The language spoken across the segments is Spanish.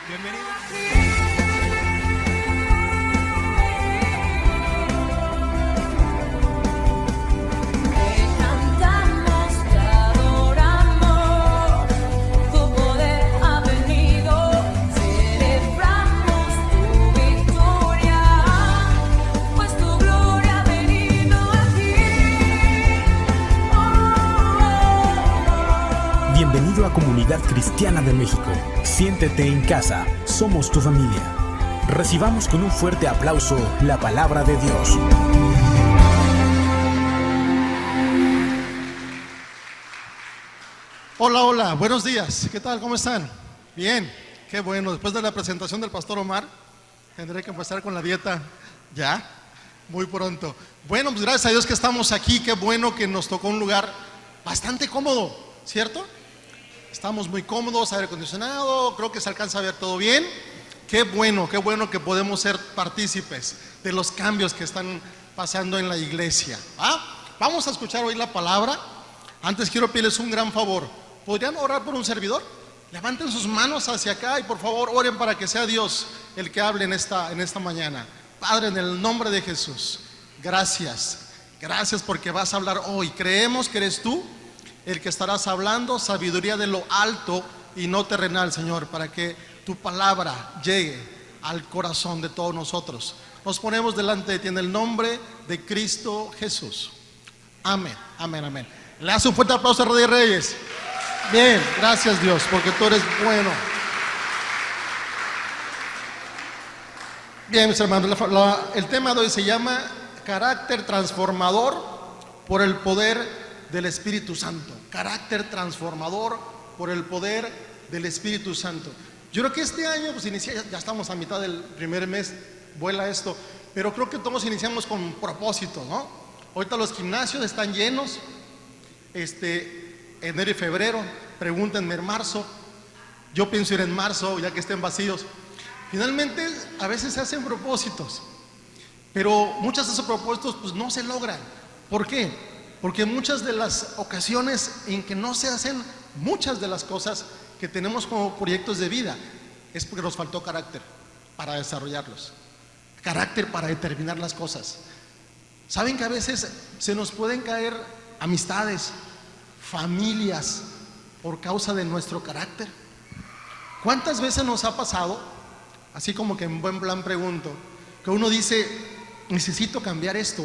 Bienvenidos. Bienvenido a Comunidad Cristiana de México. Siéntete en casa, somos tu familia. Recibamos con un fuerte aplauso la palabra de Dios. Hola, hola, buenos días. ¿Qué tal? ¿Cómo están? Bien, qué bueno. Después de la presentación del pastor Omar, tendré que empezar con la dieta ya, muy pronto. Bueno, pues gracias a Dios que estamos aquí. Qué bueno que nos tocó un lugar bastante cómodo, ¿cierto? Estamos muy cómodos, aire acondicionado, creo que se alcanza a ver todo bien. Qué bueno que podemos ser partícipes de los cambios que están pasando en la iglesia. Vamos a escuchar hoy la palabra. Antes quiero pedirles un gran favor. ¿Podrían orar por un servidor? Levanten sus manos hacia acá y por favor oren para que sea Dios el que hable en esta mañana. Padre, en el nombre de Jesús, gracias porque vas a hablar hoy. Creemos que eres tú el que estarás hablando, sabiduría de lo alto y no terrenal, Señor, para que tu palabra llegue al corazón de todos nosotros. Nos ponemos delante de ti en el nombre de Cristo Jesús. Amén, amén, amén. Le das un fuerte aplauso a Rey de Reyes. Bien, gracias Dios, porque tú eres bueno. Bien, mis hermanos, el tema de hoy se llama carácter transformador por el poder del Espíritu Santo. Carácter transformador por el poder del Espíritu Santo. Yo creo que este año pues ya estamos a mitad del primer mes, vuela esto, pero creo que todos iniciamos con propósito, ¿no? Ahorita los gimnasios están llenos, enero y febrero, pregúntenme en marzo, yo pienso ir en marzo ya que estén vacíos. Finalmente a veces se hacen propósitos, pero muchos de esos propósitos pues no se logran. ¿Por qué? Porque muchas de las ocasiones en que no se hacen muchas de las cosas que tenemos como proyectos de vida es porque nos faltó carácter para desarrollarlos, carácter para determinar las cosas. ¿Saben que a veces se nos pueden caer amistades, familias por causa de nuestro carácter? ¿Cuántas veces nos ha pasado, así como que en buen plan pregunto, que uno dice, necesito cambiar esto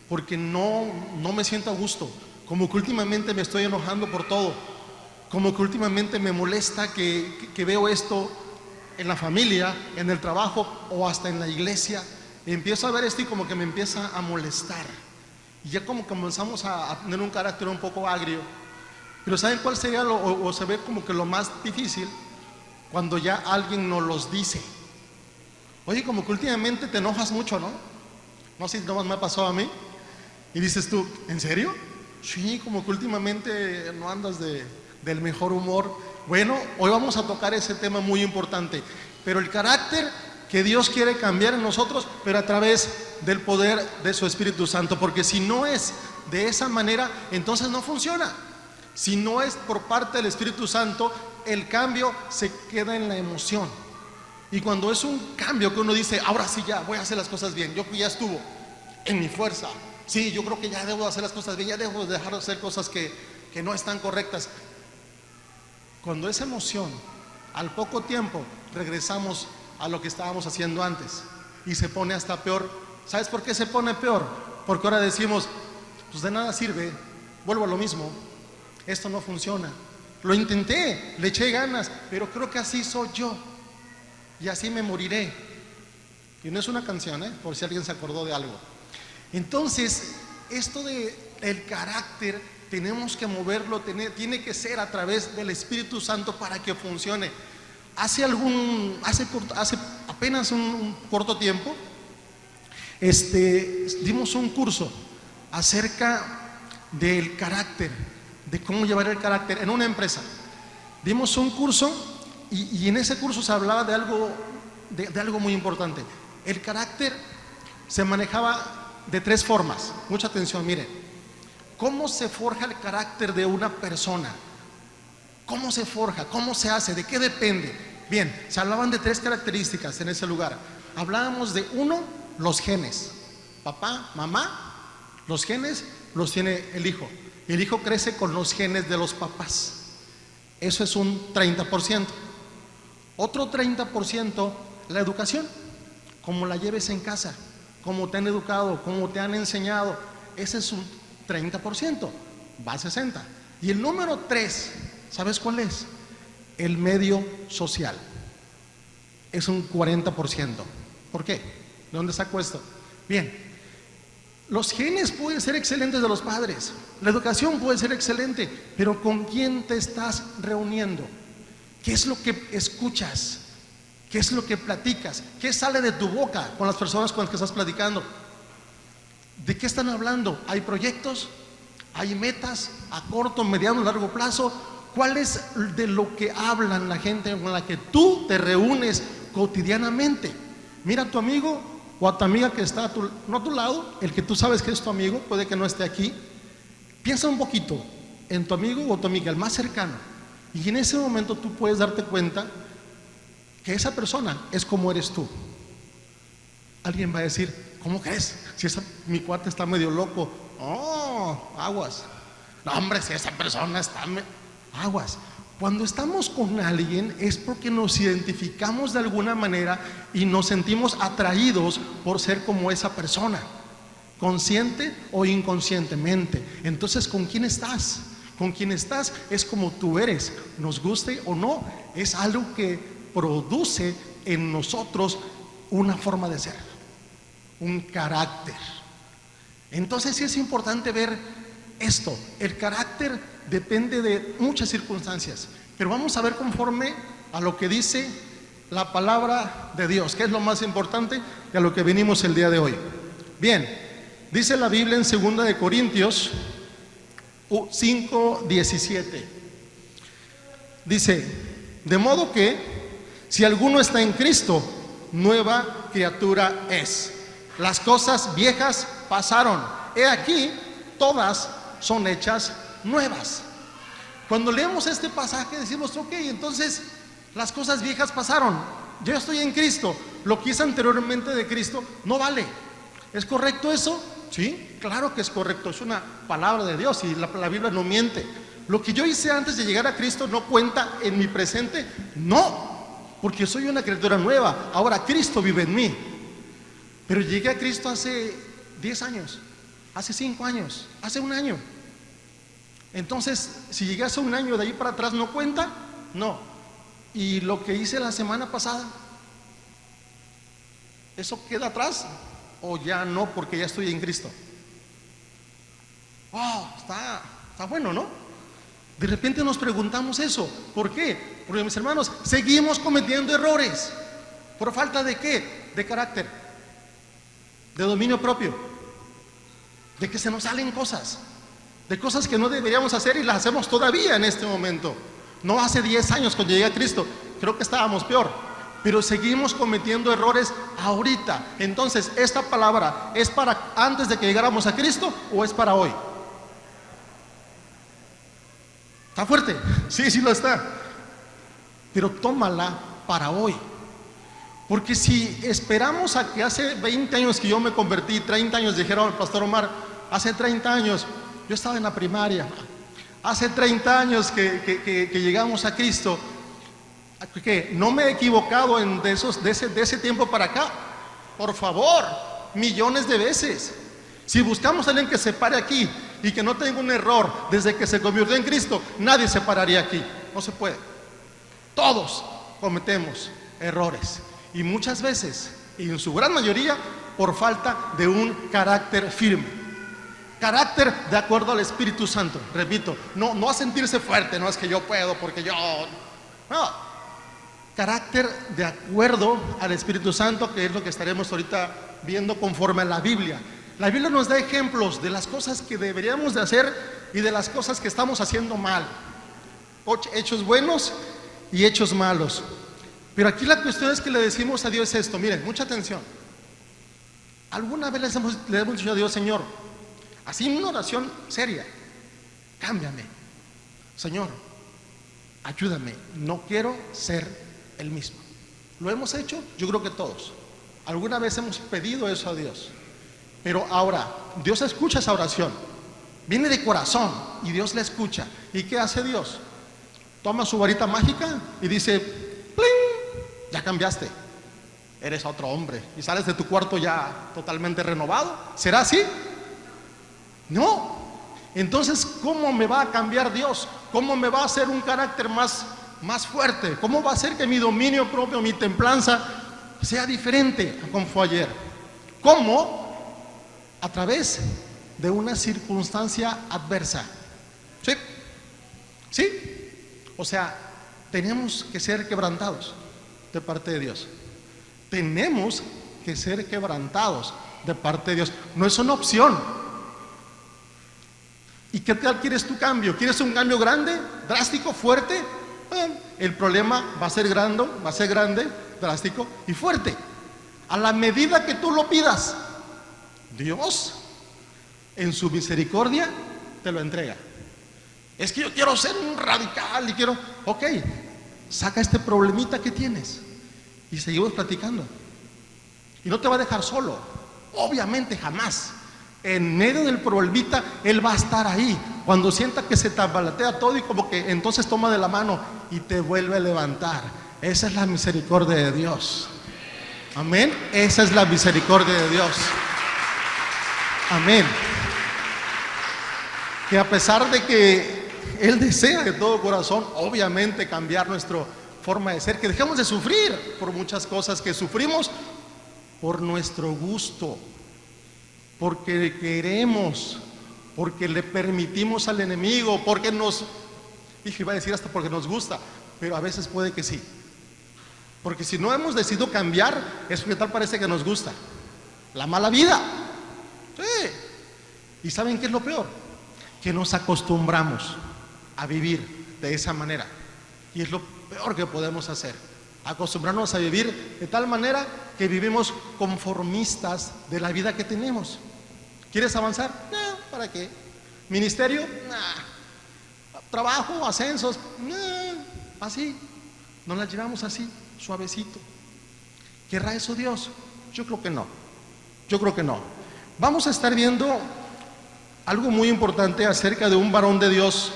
porque no me siento a gusto, como que últimamente me estoy enojando por todo, como que últimamente me molesta que veo esto en la familia, en el trabajo o hasta en la iglesia? Empiezo a ver esto y como que me empieza a molestar y ya como comenzamos a tener un carácter un poco agrio. Pero ¿saben cuál sería o se ve como que lo más difícil? Cuando ya alguien nos los dice. Oye, como que últimamente te enojas mucho, ¿no? No sé si nomás me ha pasado a mí. Y dices tú, ¿en serio? Sí, como que últimamente no andas del mejor humor. Bueno, hoy vamos a tocar ese tema muy importante. Pero el carácter que Dios quiere cambiar en nosotros, pero a través del poder de su Espíritu Santo. Porque si no es de esa manera, entonces no funciona. Si no es por parte del Espíritu Santo, el cambio se queda en la emoción. Y cuando es un cambio que uno dice, ahora sí ya, voy a hacer las cosas bien, yo ya estuvo en mi fuerza, sí, yo creo que ya debo hacer las cosas bien, ya debo dejar de hacer cosas que no están correctas. Cuando esa emoción, al poco tiempo, regresamos a lo que estábamos haciendo antes y se pone hasta peor. ¿Sabes por qué se pone peor? Porque ahora decimos, pues de nada sirve, vuelvo a lo mismo, esto no funciona, lo intenté, le eché ganas, pero creo que así soy yo y así me moriré. Y no es una canción, por si alguien se acordó de algo. Entonces, esto del carácter tenemos que moverlo, tiene que ser a través del Espíritu Santo para que funcione. Hace apenas un corto tiempo, dimos un curso acerca del carácter, de cómo llevar el carácter en una empresa. Dimos un curso y en ese curso se hablaba de algo muy importante. El carácter se manejaba de tres formas. Mucha atención, miren. ¿Cómo se forja el carácter de una persona? ¿Cómo se forja? ¿Cómo se hace? ¿De qué depende? Bien, se hablaban de 3 características en ese lugar. Hablábamos de 1, los genes. Papá, mamá, los genes los tiene el hijo. Y el hijo crece con los genes de los papás. Eso es un 30%. Otro 30%, la educación. Cómo la lleves en casa, cómo te han educado, cómo te han enseñado. Ese es un 30%, va a 60%. Y el número 3, ¿sabes cuál es? El medio social. Es un 40%. ¿Por qué? ¿De dónde saco esto? Bien, los genes pueden ser excelentes de los padres, la educación puede ser excelente, pero ¿con quién te estás reuniendo? ¿Qué es lo que escuchas? ¿Qué es lo que platicas? ¿Qué sale de tu boca con las personas con las que estás platicando? ¿De qué están hablando? ¿Hay proyectos? ¿Hay metas a corto, mediano, largo plazo? ¿Cuál es de lo que hablan la gente con la que tú te reúnes cotidianamente? Mira a tu amigo o a tu amiga que está no a tu lado, el que tú sabes que es tu amigo, puede que no esté aquí. Piensa un poquito en tu amigo o tu amiga, el más cercano, y en ese momento tú puedes darte cuenta que esa persona es como eres tú. Alguien va a decir, ¿cómo crees? Si mi cuate está medio loco. Oh, aguas. No, hombre, si esa persona está aguas. Cuando estamos con alguien es porque nos identificamos de alguna manera y nos sentimos atraídos por ser como esa persona, consciente o inconscientemente. Entonces, ¿con quién estás? Con quién estás es como tú eres, nos guste o no. Es algo que produce en nosotros una forma de ser, un carácter. Entonces sí es importante ver esto. El carácter depende de muchas circunstancias, pero vamos a ver conforme a lo que dice la palabra de Dios, que es lo más importante y a lo que venimos el día de hoy. Bien, dice la Biblia en 2 de Corintios 5:17. Dice, de modo que si alguno está en Cristo, nueva criatura es. Las cosas viejas pasaron, he aquí, todas son hechas nuevas. Cuando leemos este pasaje decimos, ok, entonces las cosas viejas pasaron, yo estoy en Cristo, lo que hice anteriormente de Cristo no vale. ¿Es correcto eso? Sí, claro que es correcto, es una palabra de Dios y la Biblia no miente. Lo que yo hice antes de llegar a Cristo no cuenta en mi presente, no, porque soy una criatura nueva, ahora Cristo vive en mí. Pero llegué a Cristo hace 10 años, hace 5 años, hace 1 año. Entonces, si llegué hace 1 año, de ahí para atrás no cuenta, no. Y lo que hice la semana pasada, ¿eso queda atrás? O ya no, porque ya estoy en Cristo. Wow, está bueno, ¿no? De repente nos preguntamos eso. ¿Por qué? Porque, mis hermanos, seguimos cometiendo errores. ¿Por falta de qué? De carácter, de dominio propio, de que se nos salen cosas, de cosas que no deberíamos hacer y las hacemos todavía en este momento. No hace 10 años cuando llegué a Cristo, creo que estábamos peor, pero seguimos cometiendo errores ahorita. Entonces, ¿esta palabra es para antes de que llegáramos a Cristo o es para hoy? ¿Está fuerte? Sí lo está. Pero tómala para hoy. Porque si esperamos a que hace 20 años que yo me convertí, 30 años, dijeron al pastor Omar, hace 30 años, yo estaba en la primaria, hace 30 años que llegamos a Cristo, ¿qué? ¿No me he equivocado de ese tiempo para acá? Por favor, millones de veces. Si buscamos a alguien que se pare aquí y que no tenga un error desde que se convirtió en Cristo, nadie se pararía aquí, no se puede. Todos cometemos errores. Y muchas veces, y en su gran mayoría, por falta de un carácter firme. Carácter de acuerdo al Espíritu Santo. Repito, no a sentirse fuerte, no es que yo puedo porque yo... No. Carácter de acuerdo al Espíritu Santo, que es lo que estaremos ahorita viendo conforme a la Biblia. La Biblia nos da ejemplos de las cosas que deberíamos de hacer y de las cosas que estamos haciendo mal. Hechos buenos y hechos malos. Pero aquí la cuestión es que le decimos a Dios esto, miren, mucha atención. ¿Alguna vez le hemos dicho a Dios, Señor, así en una oración seria, cámbiame, Señor, ayúdame, no quiero ser el mismo. ¿Lo hemos hecho? Yo creo que todos. Alguna vez hemos pedido eso a Dios. Pero ahora, Dios escucha esa oración. Viene de corazón y Dios la escucha. ¿Y qué hace Dios? Toma su varita mágica y dice, ¡pling! Ya cambiaste. Eres otro hombre. Y sales de tu cuarto ya totalmente renovado. ¿Será así? No. Entonces, ¿cómo me va a cambiar Dios? ¿Cómo me va a hacer un carácter más fuerte? ¿Cómo va a hacer que mi dominio propio, mi templanza sea diferente a como fue ayer? ¿Cómo? A través de una circunstancia adversa. ¿Sí? ¿Sí? O sea, tenemos que ser quebrantados de parte de Dios. Tenemos que ser quebrantados de parte de Dios. No es una opción. ¿Y qué tal quieres tu cambio? ¿Quieres un cambio grande, drástico, fuerte? El problema va a ser grande, drástico y fuerte. A la medida que tú lo pidas, Dios, en su misericordia, te lo entrega. Es que yo quiero ser un radical y quiero... Ok, saca este problemita que tienes y seguimos platicando. Y no te va a dejar solo, obviamente jamás. En medio del problemita, Él va a estar ahí. Cuando sienta que se tambaletea todo y como que entonces toma de la mano y te vuelve a levantar. Esa es la misericordia de Dios. Amén. Esa es la misericordia de Dios. Amén. Que a pesar de que Él desea de todo corazón, obviamente, cambiar nuestra forma de ser, que dejemos de sufrir por muchas cosas que sufrimos por nuestro gusto, porque queremos, porque le permitimos al enemigo, porque iba a decir hasta porque nos gusta, pero a veces puede que sí. Porque si no hemos decidido cambiar, es porque tal parece que nos gusta. La mala vida. Sí. ¿Y saben qué es lo peor? Que nos acostumbramos a vivir de esa manera. Y es lo peor que podemos hacer. Acostumbrarnos a vivir de tal manera que vivimos conformistas de la vida que tenemos. ¿Quieres avanzar? No, ¿para qué? ¿Ministerio? Nah. ¿Trabajo? ¿Ascensos? Nah. Así. Nos las llevamos así, suavecito. ¿Querrá eso Dios? Yo creo que no. Yo creo que no. Vamos a estar viendo algo muy importante acerca de un varón de Dios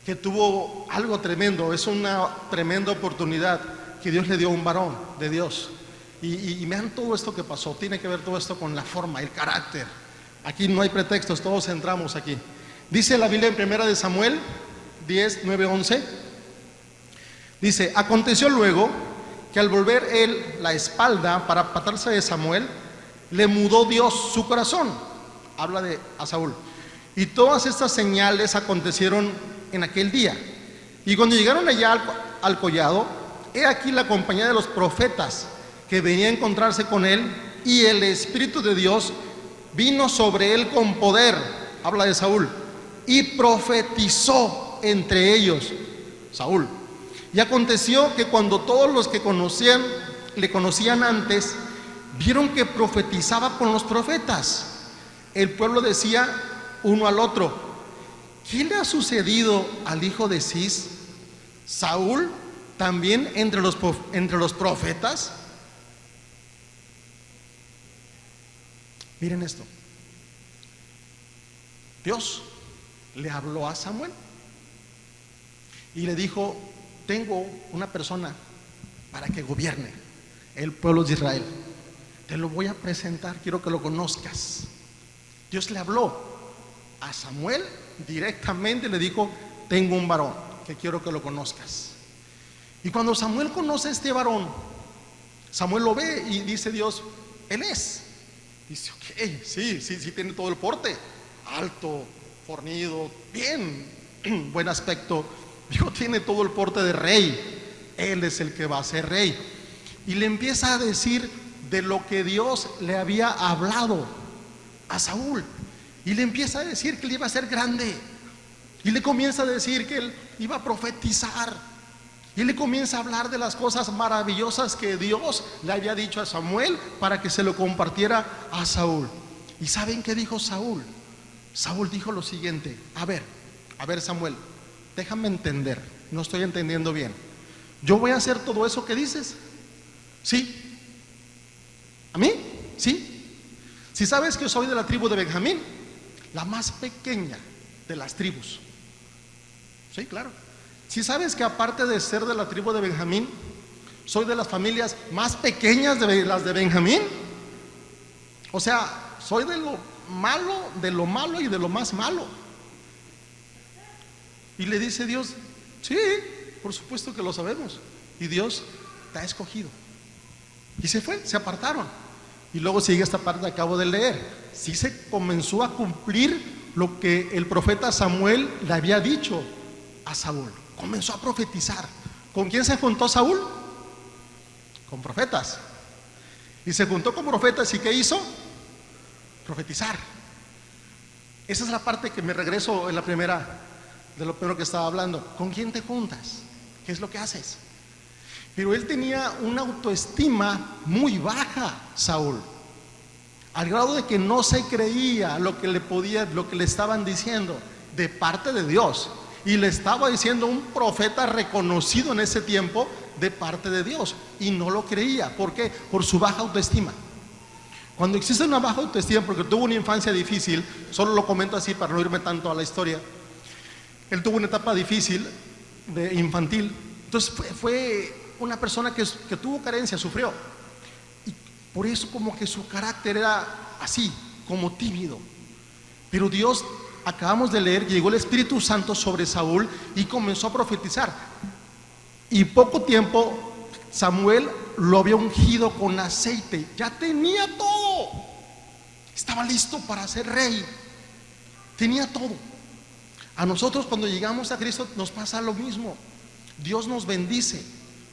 que tuvo algo tremendo. Es una tremenda oportunidad que Dios le dio a un varón de Dios. Y vean todo esto que pasó. Tiene que ver todo esto con la forma, el carácter. Aquí no hay pretextos, todos entramos aquí. Dice la Biblia en 1 de Samuel 10, 9, 11. Dice, aconteció luego que al volver él la espalda para apartarse de Samuel, le mudó Dios su corazón. Habla de a Saúl. Y todas estas señales acontecieron en aquel día. Y cuando llegaron allá al collado, he aquí la compañía de los profetas que venía a encontrarse con él, y el Espíritu de Dios vino sobre él con poder. Habla de Saúl. Y profetizó entre ellos, Saúl. Y aconteció que cuando todos los que le conocían antes, vieron que profetizaba con los profetas, el pueblo decía uno al otro, ¿qué le ha sucedido al hijo de Cis? ¿Saúl también entre los profetas? Miren esto. Dios le habló a Samuel y le dijo, tengo una persona para que gobierne el pueblo de Israel. Te lo voy a presentar, quiero que lo conozcas. Dios le habló a Samuel directamente, le dijo, tengo un varón que quiero que lo conozcas. Y cuando Samuel conoce a este varón, Samuel lo ve y dice Dios, él es. Dice, ok, sí, tiene todo el porte, alto, fornido, bien, buen aspecto. Dios tiene todo el porte de rey, él es el que va a ser rey. Y le empieza a decir de lo que Dios le había hablado a Saúl. Y le empieza a decir que él iba a ser grande. Y le comienza a decir que él iba a profetizar. Y le comienza a hablar de las cosas maravillosas que Dios le había dicho a Samuel para que se lo compartiera a Saúl. ¿Y saben qué dijo Saúl? Saúl dijo lo siguiente, a ver Samuel, déjame entender, no estoy entendiendo bien. ¿yo voy a hacer todo eso que dices? Sí. ¿A mí? Sí. Si sabes que soy de la tribu de Benjamín, la más pequeña de las tribus. Sí, claro. Si sabes que aparte de ser de la tribu de Benjamín, soy de las familias más pequeñas de las de Benjamín. O sea, soy de lo malo y de lo más malo. Y le dice Dios, sí, por supuesto que lo sabemos. Y Dios te ha escogido. Y se fue, se apartaron. Y luego sigue esta parte que acabo de leer. Sí se comenzó a cumplir lo que el profeta Samuel le había dicho a Saúl. Comenzó a profetizar. ¿Con quién se juntó Saúl? Con profetas. Y se juntó con profetas, ¿y qué hizo? Profetizar. Esa es la parte que me regreso en la primera, de lo primero que estaba hablando. ¿Con quién te juntas? ¿Qué es lo que haces? Pero él tenía una autoestima muy baja, Saúl, al grado de que no se creía lo que le estaban diciendo de parte de Dios. Y le estaba diciendo un profeta reconocido en ese tiempo de parte de Dios. Y no lo creía. ¿Por qué? Por su baja autoestima. Cuando existe una baja autoestima, porque tuvo una infancia difícil, solo lo comento así para no irme tanto a la historia. Él tuvo una etapa difícil, infantil. Entonces fue una persona que tuvo carencia, sufrió. Y por eso como que su carácter era así, como tímido. Pero Dios, acabamos de leer, llegó el Espíritu Santo sobre Saúl y comenzó a profetizar. Y poco tiempo Samuel lo había ungido con aceite. Ya tenía todo. Estaba listo para ser rey. Tenía todo. A nosotros cuando llegamos a Cristo nos pasa lo mismo. Dios nos bendice,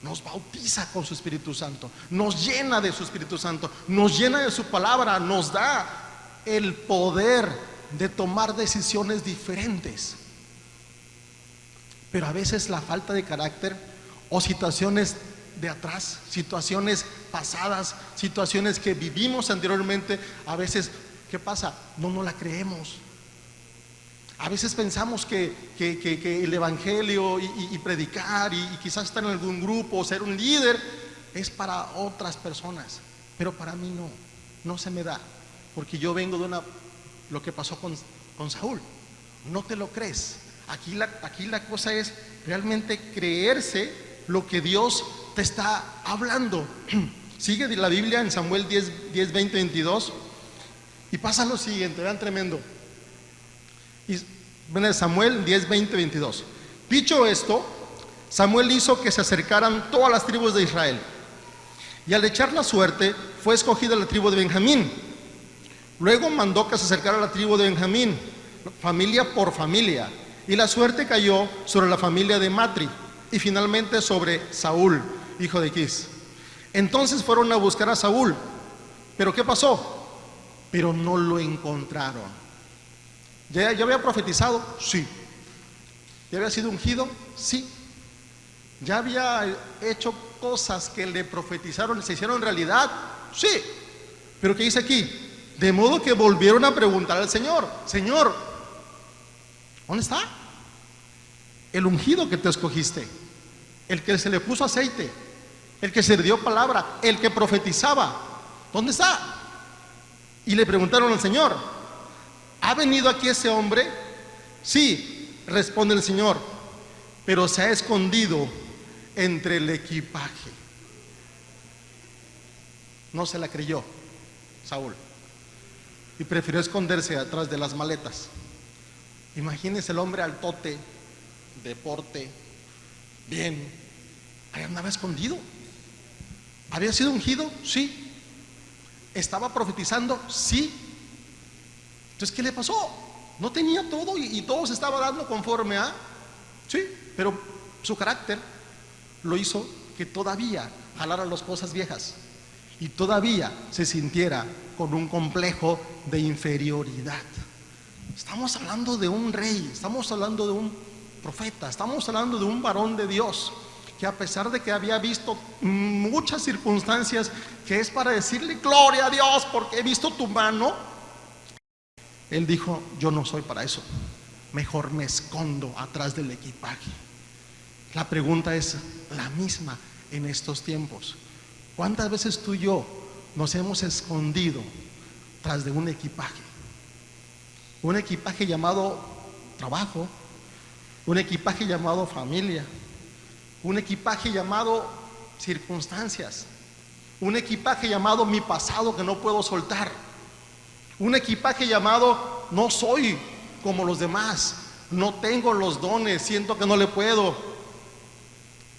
nos bautiza con su Espíritu Santo, nos llena de su Espíritu Santo, nos llena de su palabra, nos da el poder de tomar decisiones diferentes. Pero a veces la falta de carácter o situaciones de atrás, situaciones pasadas, situaciones que vivimos anteriormente, a veces, ¿qué pasa? No la creemos. A veces pensamos que el evangelio y predicar y quizás estar en algún grupo o ser un líder es para otras personas, pero para mí no se me da, porque yo vengo de lo que pasó con Saúl. No te lo crees. Aquí la cosa es realmente creerse lo que Dios te está hablando. Sigue la Biblia en Samuel 10, 20, 22 y pasa lo siguiente, vean tremendo. Y bueno, Samuel 10, 20, 22. Dicho esto, Samuel hizo que se acercaran todas las tribus de Israel. Y al echar la suerte, fue escogida la tribu de Benjamín. Luego mandó que se acercara a la tribu de Benjamín, familia por familia. Y la suerte cayó sobre la familia de Matri y finalmente sobre Saúl, hijo de Quis. Entonces fueron a buscar a Saúl. ¿Pero qué pasó? Pero no lo encontraron. ¿Ya había profetizado? Sí. ¿Ya había sido ungido? Sí. ¿Ya había hecho cosas que le profetizaron y se hicieron realidad? Sí. ¿Pero qué dice aquí? De modo que volvieron a preguntar al Señor: Señor, ¿dónde está? El ungido que te escogiste, el que se le puso aceite, el que se le dio palabra, el que profetizaba, ¿dónde está? Y le preguntaron al Señor: ¿ha venido aquí ese hombre? Sí, responde el Señor, pero se ha escondido entre el equipaje. No se la creyó Saúl y prefirió esconderse atrás de las maletas. Imagínense el hombre altote, deporte, bien, ahí andaba escondido. ¿Había sido ungido? Sí. ¿Estaba profetizando? Sí. Entonces, ¿qué le pasó? No tenía todo y todo se estaba dando conforme a... Sí, pero su carácter lo hizo que todavía jalara las cosas viejas y todavía se sintiera con un complejo de inferioridad. Estamos hablando de un rey, estamos hablando de un profeta, estamos hablando de un varón de Dios que, a pesar de que había visto muchas circunstancias que es para decirle gloria a Dios porque he visto tu mano, él dijo: yo no soy para eso, mejor me escondo atrás del equipaje. La pregunta es la misma en estos tiempos. ¿Cuántas veces tú y yo nos hemos escondido tras de un equipaje? Un equipaje llamado trabajo, un equipaje llamado familia, un equipaje llamado circunstancias, un equipaje llamado mi pasado que no puedo soltar, un equipaje llamado no soy como los demás, no tengo los dones, siento que no le puedo.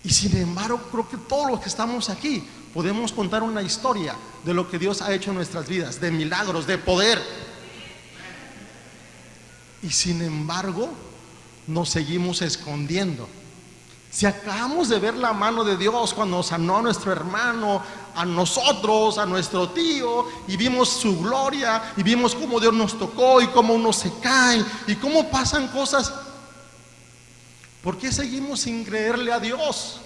Y sin embargo, creo que todos los que estamos aquí podemos contar una historia de lo que Dios ha hecho en nuestras vidas, de milagros, de poder. Y sin embargo, nos seguimos escondiendo. Si acabamos de ver la mano de Dios cuando sanó a nuestro hermano, a nosotros, a nuestro tío, y vimos su gloria, y vimos cómo Dios nos tocó, y cómo uno se cae, y cómo pasan cosas, ¿por qué seguimos sin creerle a Dios?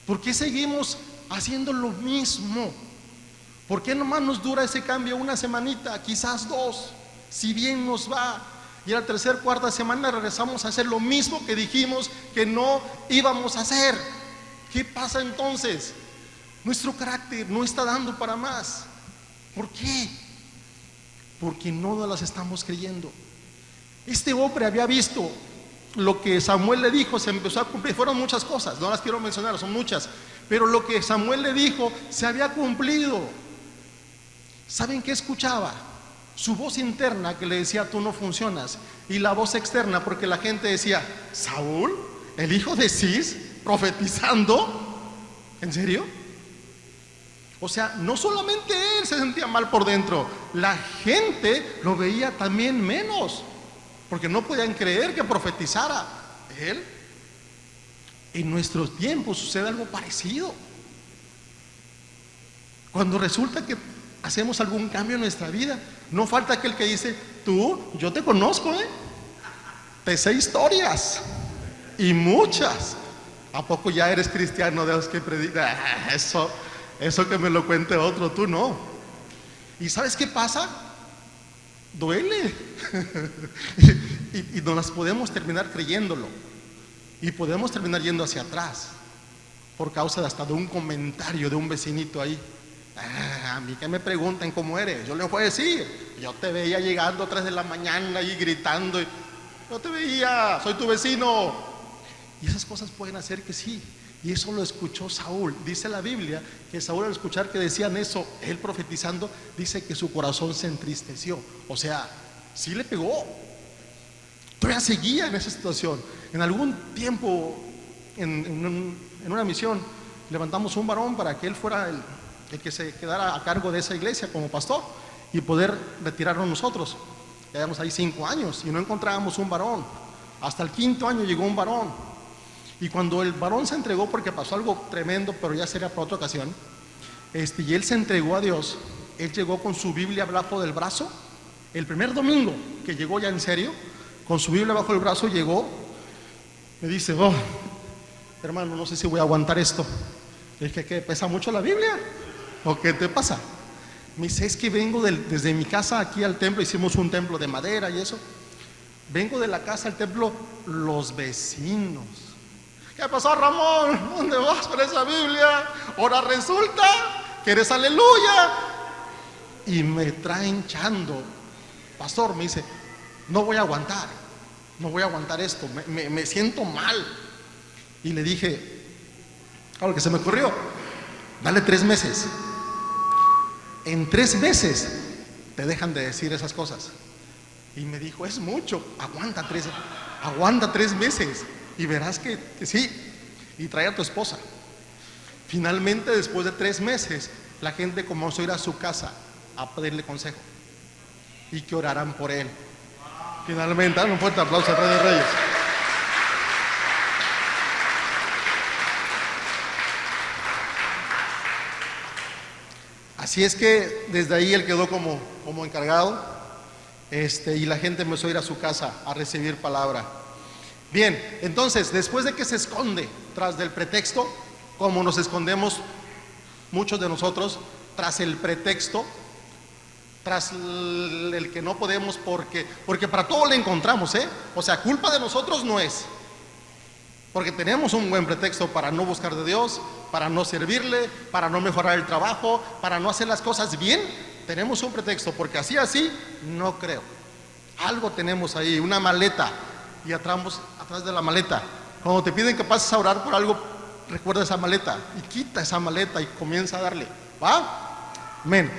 ¿Por qué seguimos haciendo lo mismo? ¿Por qué nomás nos dura ese cambio una semanita, quizás dos, si bien nos va? Y a la tercera, cuarta semana regresamos a hacer lo mismo que dijimos que no íbamos a hacer. ¿Qué pasa entonces? Nuestro carácter no está dando para más. ¿Por qué? Porque no nos las estamos creyendo. Este hombre había visto lo que Samuel le dijo, se empezó a cumplir. Fueron muchas cosas, no las quiero mencionar, son muchas, pero lo que Samuel le dijo se había cumplido. ¿Saben qué escuchaba? Su voz interna que le decía: tú no funcionas, y la voz externa, porque la gente decía: ¿Saúl, el hijo de Cis, profetizando? ¿En serio? O sea, no solamente él se sentía mal por dentro, la gente lo veía también menos, porque no podían creer que profetizara él. En nuestros tiempos sucede algo parecido. Cuando resulta que hacemos algún cambio en nuestra vida, no falta aquel que dice: tú, yo te conozco, te sé historias, y muchas. ¿A poco ya eres cristiano de los que predican? Eso que me lo cuente otro, tú no. ¿Y sabes qué pasa? Duele. y nos las podemos terminar creyéndolo, y podemos terminar yendo hacia atrás por causa hasta de un comentario de un vecinito ahí. A mí que me pregunten cómo eres, yo les voy a decir: yo te veía llegando a 3 de la mañana y gritando, yo te veía, soy tu vecino. Y esas cosas pueden hacer que sí. Y eso lo escuchó Saúl. Dice la Biblia que Saúl, al escuchar que decían eso, él profetizando, dice que su corazón se entristeció. O sea, sí le pegó. Todavía seguía en esa situación. En algún tiempo, en una misión, levantamos un varón para que él fuera el que se quedara a cargo de esa iglesia como pastor y poder retirarnos nosotros. Llevamos ahí 5 años y no encontrábamos un varón. Hasta el 5.º año llegó un varón. Y cuando el varón se entregó, porque pasó algo tremendo, pero ya sería para otra ocasión, y él se entregó a Dios, él llegó con su Biblia bajo del brazo. El primer domingo que llegó ya en serio, con su Biblia bajo el brazo llegó, me dice: oh, hermano, no sé si voy a aguantar esto. Le dije: ¿qué, pesa mucho la Biblia? ¿O qué te pasa? Me dice: es que vengo desde mi casa aquí al templo, hicimos un templo de madera y eso. Vengo de la casa al templo, los vecinos. ¿Qué pasó, Ramón? ¿Dónde vas con esa Biblia? Ahora resulta que eres aleluya. Y me traen chando. Pastor, me dice: no voy a aguantar esto, me siento mal. Y le dije, claro que se me ocurrió: dale 3 meses. En 3 meses te dejan de decir esas cosas. Y me dijo: es mucho, aguanta 3 meses y verás que sí. Y trae a tu esposa. Finalmente, después de 3 meses, la gente comenzó a ir a su casa a pedirle consejo y que oraran por él. Finalmente, dale un fuerte aplauso al Rey de Reyes. Así es que desde ahí él quedó como encargado, y la gente empezó a ir a su casa a recibir palabra. Bien, entonces, después de que se esconde tras del pretexto, como nos escondemos muchos de nosotros tras el pretexto, tras el que no podemos porque para todo le encontramos, o sea, culpa de nosotros no es. Porque tenemos un buen pretexto para no buscar de Dios, para no servirle, para no mejorar el trabajo, para no hacer las cosas bien. Tenemos un pretexto, porque así, no creo. Algo tenemos ahí, una maleta, y atrás de la maleta. Cuando te piden que pases a orar por algo, recuerda esa maleta, y quita esa maleta y comienza a darle. ¿Va? Amén.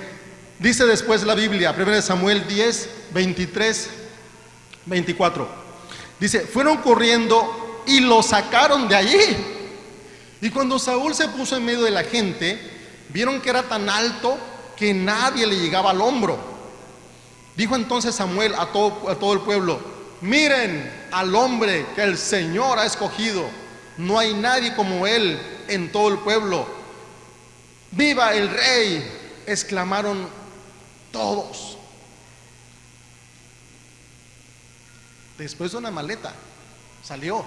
Dice después la Biblia, 1 Samuel 10, 23, 24. Dice, fueron corriendo y lo sacaron de allí. Y cuando Saúl se puso en medio de la gente, vieron que era tan alto que nadie le llegaba al hombro. Dijo entonces Samuel a todo el pueblo, miren al hombre que el Señor ha escogido. No hay nadie como él en todo el pueblo. ¡Viva el rey!, exclamaron todos. Después de una maleta salió,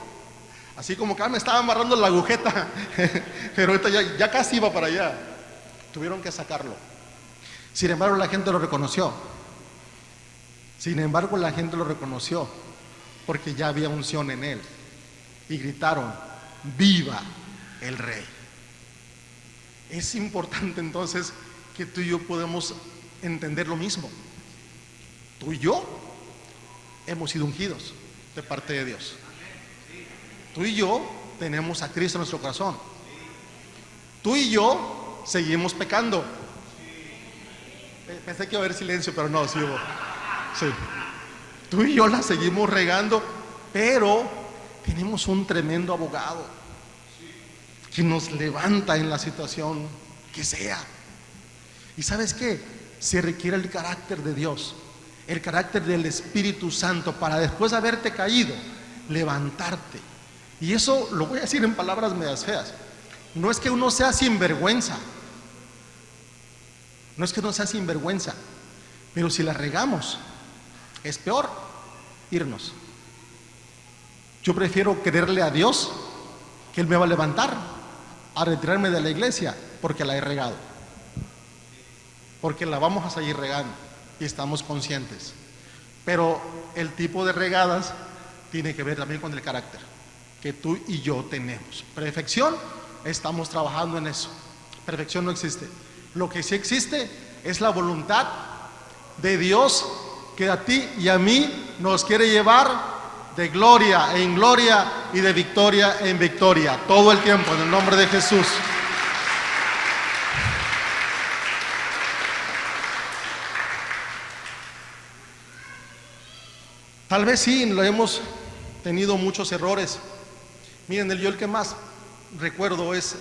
así como que me estaba amarrando la agujeta, pero ahorita ya casi iba para allá. Tuvieron que sacarlo. Sin embargo, la gente lo reconoció. Porque ya había unción en él. Y gritaron, ¡viva el rey! Es importante entonces que tú y yo podemos entender lo mismo. Tú y yo hemos sido ungidos de parte de Dios. Tú y yo tenemos a Cristo en nuestro corazón. Tú y yo seguimos pecando. Pensé que iba a haber silencio, pero no, sí hubo. Sí. Tú y yo la seguimos regando, pero tenemos un tremendo abogado que nos levanta en la situación que sea. ¿Y sabes qué? Se requiere el carácter de Dios, el carácter del Espíritu Santo, para después de haberte caído, levantarte. Y eso lo voy a decir en palabras medias feas. No es que uno sea sinvergüenza, pero si la regamos, es peor irnos. Yo prefiero creerle a Dios que Él me va a levantar a retirarme de la iglesia porque la he regado, porque la vamos a seguir regando y estamos conscientes. Pero el tipo de regadas tiene que ver también con el carácter que tú y yo tenemos. Perfección, estamos trabajando en eso. Perfección no existe. Lo que sí existe es la voluntad de Dios, que a ti y a mí nos quiere llevar de gloria en gloria y de victoria en victoria, todo el tiempo, en el nombre de Jesús. Tal vez sí, lo hemos tenido muchos errores. Miren, yo el que más recuerdo es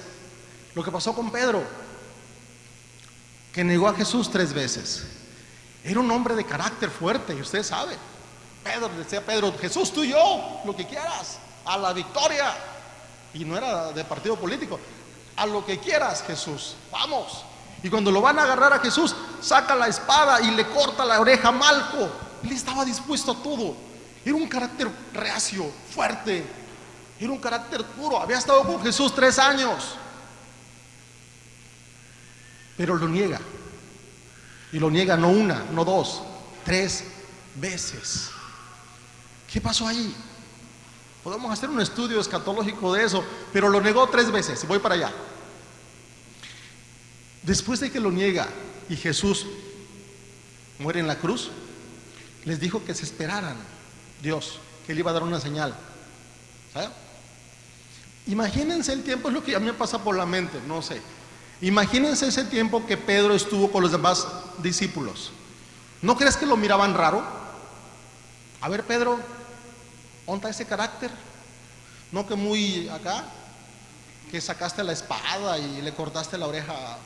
lo que pasó con Pedro, que negó a Jesús 3 veces. Era un hombre de carácter fuerte, y usted sabe. Pedro decía, Jesús, tú y yo, lo que quieras, a la victoria. Y no era de partido político. A lo que quieras, Jesús, vamos. Y cuando lo van a agarrar a Jesús, saca la espada y le corta la oreja a Malco. Él estaba dispuesto a todo. Era un carácter reacio, fuerte. Era un carácter puro. Había estado con Jesús 3 años. Pero lo niega. Y lo niega no una, no 2, 3 veces. ¿Qué pasó ahí? Podemos hacer un estudio escatológico de eso, pero lo negó 3 veces. Voy para allá. Después de que lo niega y Jesús muere en la cruz, les dijo que se esperaran Dios, que Él iba a dar una señal. ¿Sabe? Imagínense el tiempo, es lo que a mí me pasa por la mente, no sé. Imagínense ese tiempo que Pedro estuvo con los demás discípulos. ¿No crees que lo miraban raro? A ver, Pedro, ¿dónde está ese carácter? ¿No que muy acá? Que sacaste la espada y le cortaste la oreja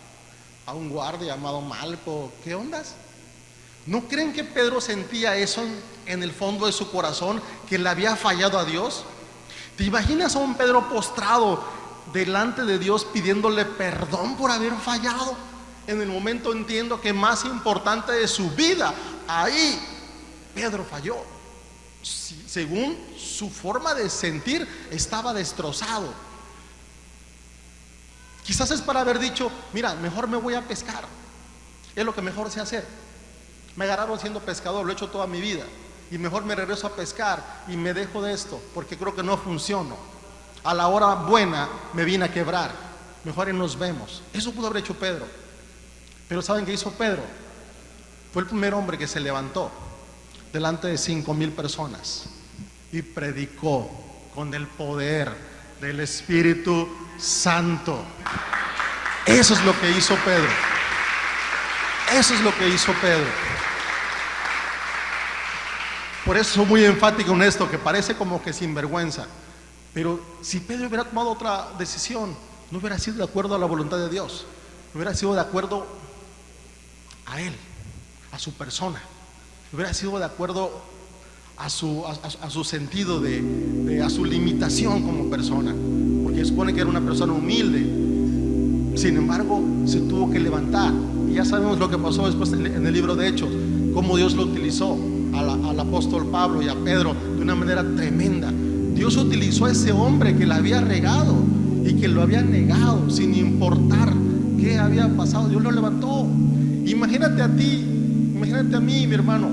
a un guardia llamado Malco. ¿Qué ondas? ¿No creen que Pedro sentía eso en el fondo de su corazón, que le había fallado a Dios? ¿Te imaginas a un Pedro postrado delante de Dios pidiéndole perdón por haber fallado? En el momento entiendo que más importante de su vida, ahí Pedro falló. Según su forma de sentir, estaba destrozado. Quizás es para haber dicho, mira, mejor me voy a pescar, es lo que mejor sé hacer. Me agarraron siendo pescador, lo he hecho toda mi vida, y mejor me regreso a pescar y me dejo de esto, porque creo que no funciono. A la hora buena me vine a quebrar. Mejor y nos vemos. Eso pudo haber hecho Pedro. Pero ¿saben qué hizo Pedro? Fue el primer hombre que se levantó delante de 5,000 personas y predicó con el poder del Espíritu Santo. Eso es lo que hizo Pedro. Eso es lo que hizo Pedro. Por eso soy muy enfático en esto, que parece como que sinvergüenza. Pero si Pedro hubiera tomado otra decisión, no hubiera sido de acuerdo a la voluntad de Dios, no hubiera sido de acuerdo a él, a su persona, hubiera sido de acuerdo a su sentido a su limitación como persona, porque supone que era una persona humilde. Sin embargo, se tuvo que levantar. Y ya sabemos lo que pasó después en el libro de Hechos, cómo Dios lo utilizó al apóstol Pablo y a Pedro de una manera tremenda. Dios utilizó a ese hombre que la había regado y que lo había negado sin importar qué había pasado. Dios lo levantó. Imagínate a ti, imagínate a mí, mi hermano,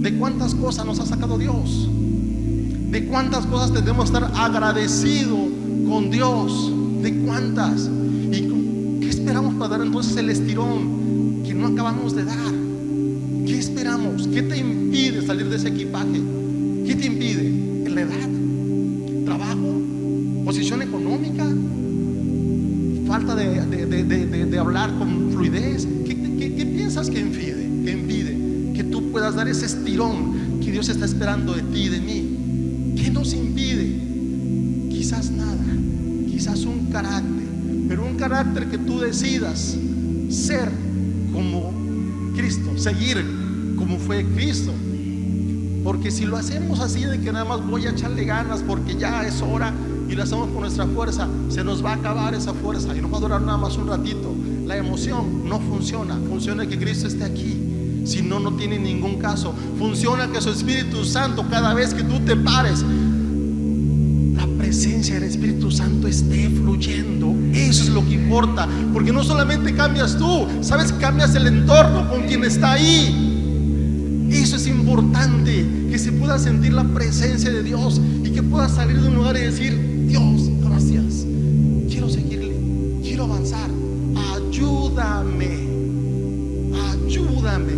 de cuántas cosas nos ha sacado Dios, de cuántas cosas tenemos que estar agradecidos con Dios, de cuántas. ¿Y qué esperamos para dar entonces el estirón que no acabamos de dar? ¿Qué esperamos? ¿Qué te impide salir de ese equipaje? ¿Qué te impide? ¿La edad? ¿Trabajo? ¿Posición económica? ¿Falta de hablar con fluidez? ¿Qué piensas que impide que tú puedas dar ese estirón que Dios está esperando de ti y de mí? ¿Qué nos impide? Quizás nada, quizás un carácter, pero un carácter que tú decidas ser como Cristo, seguir como fue Cristo. Porque si lo hacemos así de que nada más voy a echarle ganas porque ya es hora y lo hacemos con nuestra fuerza, se nos va a acabar esa fuerza y no va a durar nada más un ratito. La emoción no funciona. Funciona que Cristo esté aquí, si no, no tiene ningún caso. Funciona que su Espíritu Santo, cada vez que tú te pares, la presencia del Espíritu Santo esté fluyendo. Eso es lo que importa, porque no solamente cambias tú, sabes, cambias el entorno con quien está ahí. Eso es importante, que se pueda sentir la presencia de Dios y que puedas salir de un lugar y decir: Dios, gracias, quiero seguirle, quiero avanzar, ayúdame,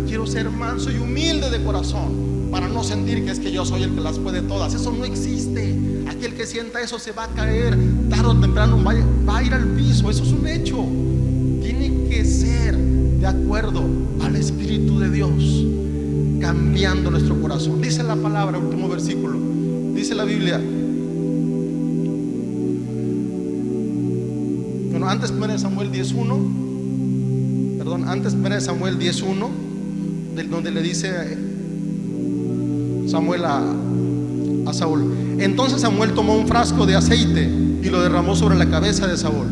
quiero ser manso y humilde de corazón para no sentir que es que yo soy el que las puede todas. Eso no existe. Aquel que sienta eso se va a caer, tarde o temprano va a ir al piso. Eso es un hecho. Tiene que ser de acuerdo al Espíritu de Dios, cambiando nuestro corazón. Dice la palabra, último versículo, dice la Biblia. Bueno, antes 1 Samuel 10:1, perdón, antes 1 Samuel 10:1, donde le dice Samuel a Saúl: entonces Samuel tomó un frasco de aceite y lo derramó sobre la cabeza de Saúl.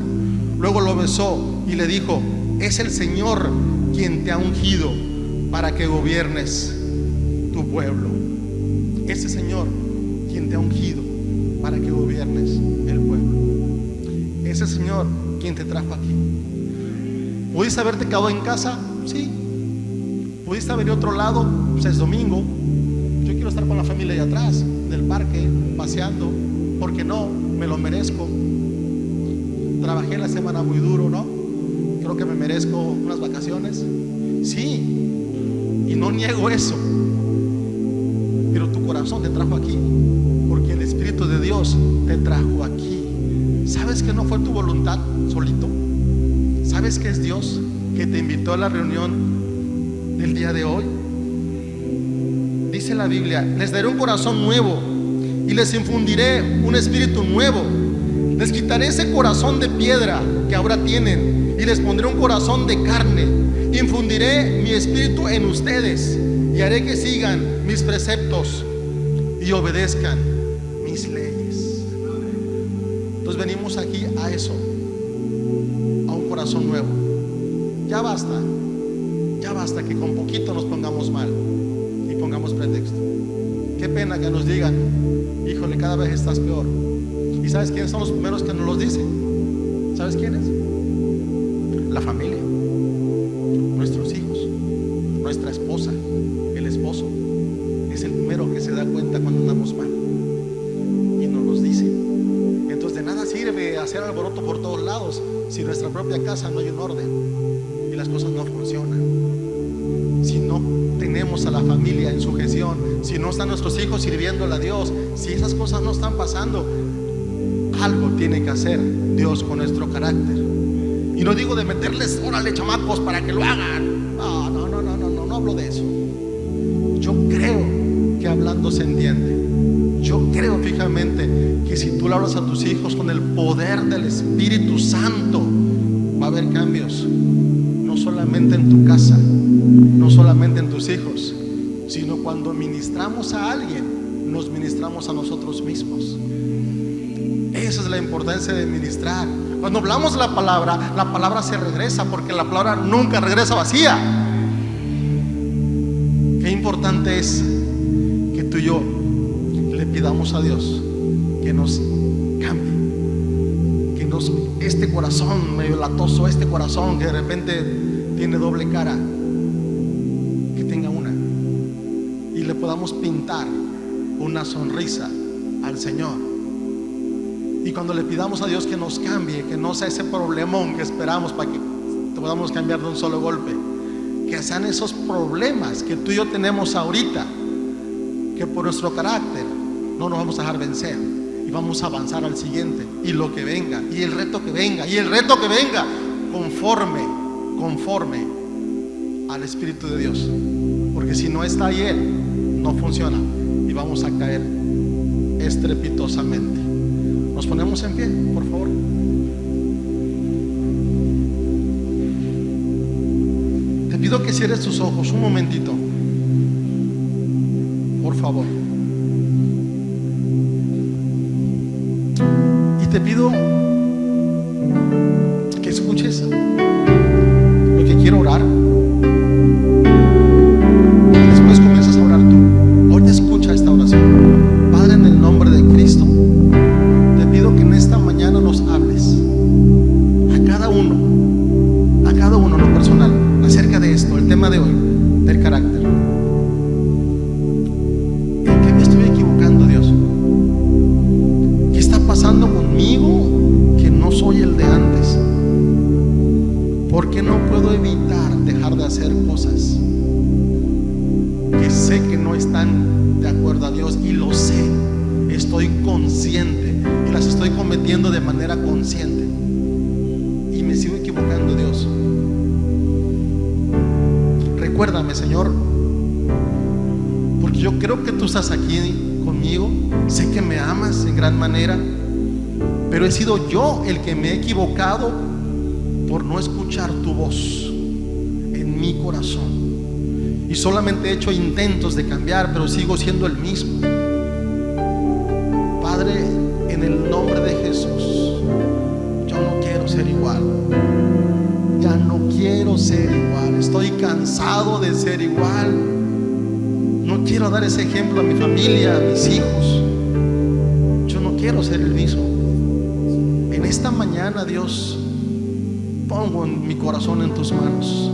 Luego lo besó y le dijo: es el Señor quien te ha ungido para que gobiernes tu pueblo. Ese Señor quien te ha ungido para que gobiernes el pueblo. Ese Señor quien te trajo aquí. ¿Pudiste haberte quedado en casa? Sí. ¿Pudiste haber ido a otro lado? Pues es domingo. Yo quiero estar con la familia allá atrás del parque, paseando. Porque no, me lo merezco. Trabajé la semana muy duro, ¿no? Creo que me merezco unas vacaciones. Sí, y no niego eso. Pero tu corazón te trajo aquí, porque el Espíritu de Dios te trajo aquí. ¿Sabes que no fue tu voluntad solito? ¿Sabes que es Dios que te invitó a la reunión del día de hoy? Dice la Biblia: les daré un corazón nuevo y les infundiré un espíritu nuevo. Les quitaré ese corazón de piedra que ahora tienen y les pondré un corazón de carne. Infundiré mi espíritu en ustedes y haré que sigan mis preceptos y obedezcan mis leyes. Entonces venimos aquí a eso, a un corazón nuevo. Ya basta que con poquito nos pongamos mal y pongamos pretexto. Qué pena que nos digan: híjole, cada vez estás peor. ¿Y sabes quiénes son los primeros que nos los dicen? ¿Sabes quiénes? La familia, nuestros hijos, nuestra esposa, el esposo. Es el primero que se da cuenta cuando andamos mal y nos los dice. Entonces si en nuestra propia casa no hay un orden y las cosas no funcionan, si no tenemos a la familia en sujeción, si no están nuestros hijos sirviéndole a Dios, si esas cosas no están pasando, algo tiene que hacer Dios con nuestro carácter. Y no digo de meterles, órale chamacos para que lo hagan. No hablo de eso. Yo creo que hablando se entiende. Yo creo fijamente que si tú le hablas a tus hijos con el poder del Espíritu Santo, va a haber cambios. No solamente en tu casa, no solamente en tus hijos, sino cuando ministramos a alguien, nos ministramos a nosotros mismos. Esa es la importancia de ministrar. Cuando hablamos la palabra se regresa, porque la palabra nunca regresa vacía. Qué importante es que tú y yo le pidamos a Dios que nos cambie, que nos, este corazón medio latoso, este corazón que de repente tiene doble cara, que tenga una, y le podamos pintar una sonrisa al Señor. Y cuando le pidamos a Dios que nos cambie, que no sea ese problemón que esperamos para que te podamos cambiar de un solo golpe, que sean esos problemas que tú y yo tenemos ahorita, que por nuestro carácter no nos vamos a dejar vencer y vamos a avanzar al siguiente, y lo que venga, y el reto que venga, y el reto que venga, conforme al Espíritu de Dios, porque si no está ahí Él, no funciona y vamos a caer estrepitosamente. Nos ponemos en pie, por favor. Te pido que cierres tus ojos un momentito, por favor. Y te pido que escuches lo que quiero orar. Y después comienzas a orar tú. Ahorita escucha esta oración. Padre, en el nombre de Cristo, que en esta mañana nos hables a cada uno en lo personal, acerca de esto, el tema de hoy, del carácter. ¿En qué me estoy equivocando, Dios? ¿Qué está pasando conmigo que no soy el de antes? ¿Por qué no puedo evitar dejar de hacer cosas que sé que no están de acuerdo a Dios? Y lo sé, estoy consciente y las estoy cometiendo de manera consciente, y me sigo equivocando, Dios. Recuérdame, Señor, porque yo creo que tú estás aquí conmigo. Sé que me amas en gran manera, pero he sido yo el que me he equivocado por no escuchar tu voz en mi corazón, y solamente he hecho intentos de cambiar, pero sigo siendo el mismo. Padre, en el nombre de Jesús, yo no quiero ser igual. Ya no quiero ser igual. Estoy cansado de ser igual. No quiero dar ese ejemplo a mi familia, a mis hijos. Yo no quiero ser el mismo. En esta mañana, Dios, pongo en mi corazón en tus manos.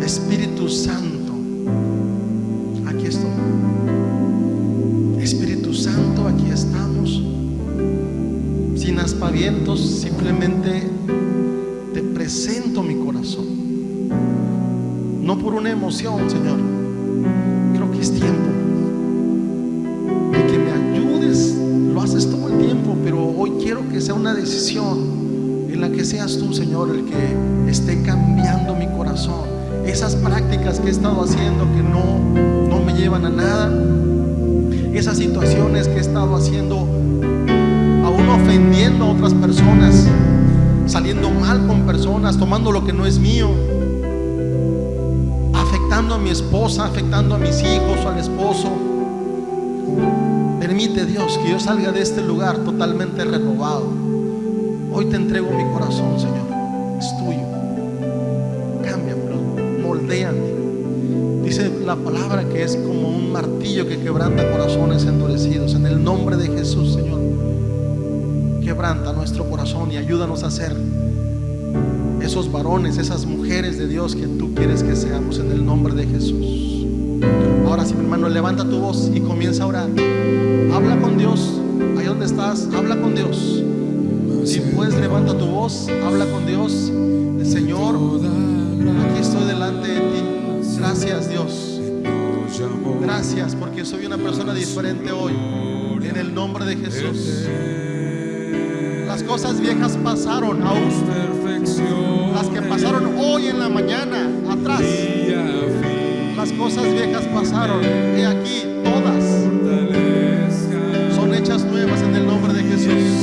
Espíritu Santo, aquí estoy. Espíritu Santo, aquí estamos, sin aspavientos, simplemente te presento mi corazón, no por una emoción, Señor. Creo que es tiempo de que me ayudes. Lo haces todo el tiempo, pero hoy quiero que sea una decisión en la que seas tú, Señor, el que esté cambiando mi corazón. Esas prácticas que he estado haciendo que no me llevan a nada, esas situaciones que he estado haciendo, aún ofendiendo a otras personas, saliendo mal con personas, tomando lo que no es mío, afectando a mi esposa, afectando a mis hijos o al esposo. Permite, Dios, que yo salga de este lugar totalmente renovado. Hoy te entrego mi corazón, Señor, es tuyo. Cámbiamelo, moldéame. Dice la palabra que es como un martillo que quebranta corazones endurecidos. En el nombre de Jesús, Señor, quebranta nuestro corazón y ayúdanos a ser esos varones, esas mujeres de Dios que tú quieres que seamos, en el nombre de Jesús. Ahora sí, mi hermano, levanta tu voz y comienza a orar. Habla con Dios. Ahí donde estás, habla con Dios. Si puedes, levanta tu voz, habla con Dios. El Señor, aquí estoy delante de ti. Gracias, Dios. Gracias porque soy una persona diferente hoy. En el nombre de Jesús. Las cosas viejas pasaron, aún las que pasaron hoy en la mañana, atrás. Las cosas viejas pasaron. He aquí, todas son hechas nuevas en el nombre de Jesús.